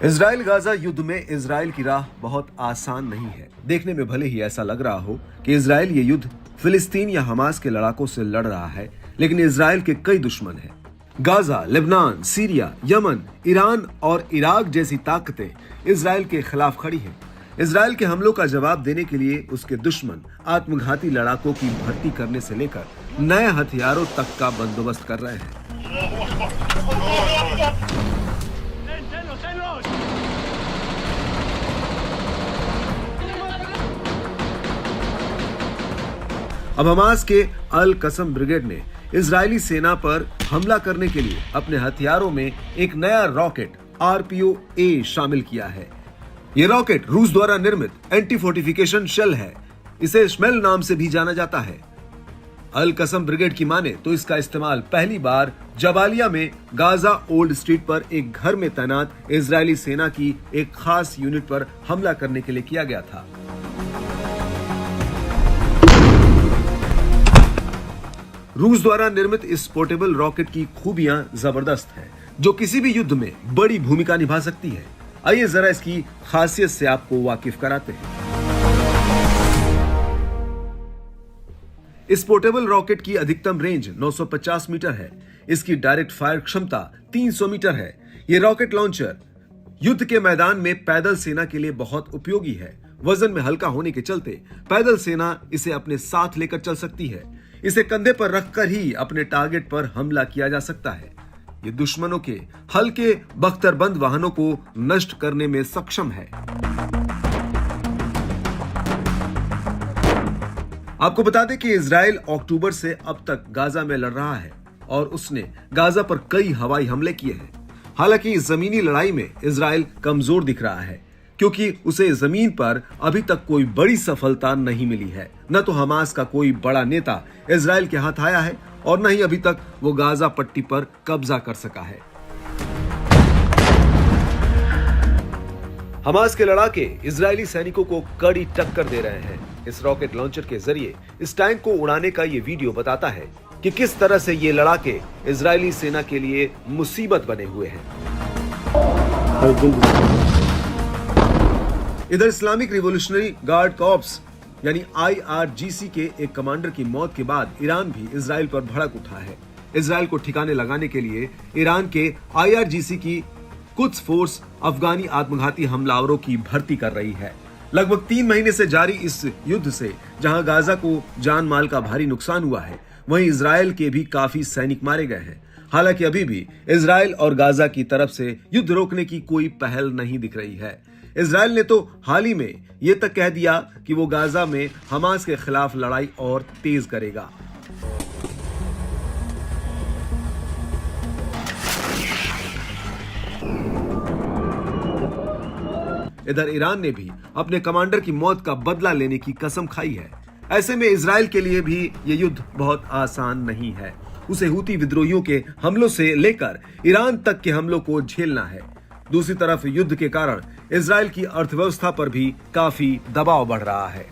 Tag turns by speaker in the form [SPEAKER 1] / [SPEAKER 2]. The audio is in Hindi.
[SPEAKER 1] इजराइल गाजा युद्ध में इजराइल की राह बहुत आसान नहीं है। देखने में भले ही ऐसा लग रहा हो कि इजराइल ये युद्ध फिलिस्तीन या हमास के लड़ाकों से लड़ रहा है, लेकिन इजराइल के कई दुश्मन हैं। Gaza, Lebanon, Syria, Yemen, Iran और इराक जैसी ताकतें इजराइल के खिलाफ खड़ी हैं। इजराइल के हमलों का जवाब देने के लिए उसके दुश्मन आत्मघाती लड़ाकों की भर्ती करने से लेकर नए हथियारों तक का बंदोबस्त कर रहे हैं। अब हमास के अल कसम ब्रिगेड ने इजरायली सेना पर हमला करने के लिए अपने हथियारों में एक नया रॉकेट RPO-A शामिल किया है। यह रॉकेट रूस द्वारा निर्मित एंटी फोर्टिफिकेशन शेल है। इसे श्मेल नाम से भी जाना जाता है। अल कसम ब्रिगेड की माने तो इसका इस्तेमाल पहली बार जबालिया में गाजा ओल्ड स्ट्रीट पर एक घर में तैनात इजरायली सेना की एक खास यूनिट पर हमला करने के लिए किया गया था। रूस द्वारा निर्मित इस पोर्टेबल रॉकेट की खूबियां जबरदस्त हैं, जो किसी भी युद्ध में बड़ी भूमिका निभा सकती है। आइए जरा इसकी खासियत से आपको वाकिफ कराते हैं। इस पोर्टेबल रॉकेट की अधिकतम रेंज 950 मीटर है। इसकी डायरेक्ट फायर क्षमता 300 मीटर है। यह रॉकेट लॉन्चर युद्ध के मैदान में पैदल सेना के लिए बहुत उपयोगी है। वजन में हल्का होने के चलते पैदल सेना इसे अपने साथ लेकर चल सकती है। इसे कंधे पर रखकर ही अपने टारगेट पर हमला किया जा सकता है। ये दुश्मनों के हल्के बख्तरबंद वाहनों को नष्ट करने में सक्षम है। आपको बता दें कि इजराइल अक्टूबर से अब तक गाजा में लड़ रहा है और उसने गाजा पर कई हवाई हमले किए हैं। हालांकि इस जमीनी लड़ाई में इजराइल कमजोर दिख रहा है, क्योंकि उसे जमीन पर अभी तक कोई बड़ी सफलता नहीं मिली है। न तो हमास का कोई बड़ा नेता इजराइल के हाथ आया है और न ही अभी तक वो गाजा पट्टी पर कब्जा कर सका है। हमास के लड़ाके इजरायली सैनिकों को कड़ी टक्कर दे रहे हैं। इस रॉकेट लॉन्चर के जरिए इस टैंक को उड़ाने का ये वीडियो बताता है कि किस तरह से ये लड़ाके इजरायली सेना के लिए मुसीबत बने हुए हैं। इधर इस्लामिक रिवॉल्यूशनरी गार्ड कॉर्प्स यानी IRGC के एक कमांडर की मौत के बाद ईरान भी इजराइल पर भड़क उठा है। इजराइल को ठिकाने लगाने के लिए ईरान के IRGC की कुद्स फोर्स अफगानी आत्मघाती हमलावरों की भर्ती कर रही है। लगभग 3 महीने से जारी इस युद्ध से जहां गाजा को जान माल का भारी नुकसान हुआ है, वहीं इजराइल के भी काफी सैनिक मारे गए हैं। हालांकि अभी भी इजराइल और गाजा की तरफ से युद्ध रोकने की कोई पहल नहीं दिख रही है। इजराइल ने तो हाल ही में यह तक कह दिया कि वो गाजा में हमास के खिलाफ लड़ाई और तेज करेगा। इधर ईरान ने भी अपने कमांडर की मौत का बदला लेने की कसम खाई है। ऐसे में इजराइल के लिए भी ये युद्ध बहुत आसान नहीं है। उसे हूती विद्रोहियों के हमलों से लेकर ईरान तक के हमलों को झेलना है। दूसरी तरफ युद्ध के कारण इजराइल की अर्थव्यवस्था पर भी काफी दबाव बढ़ रहा है।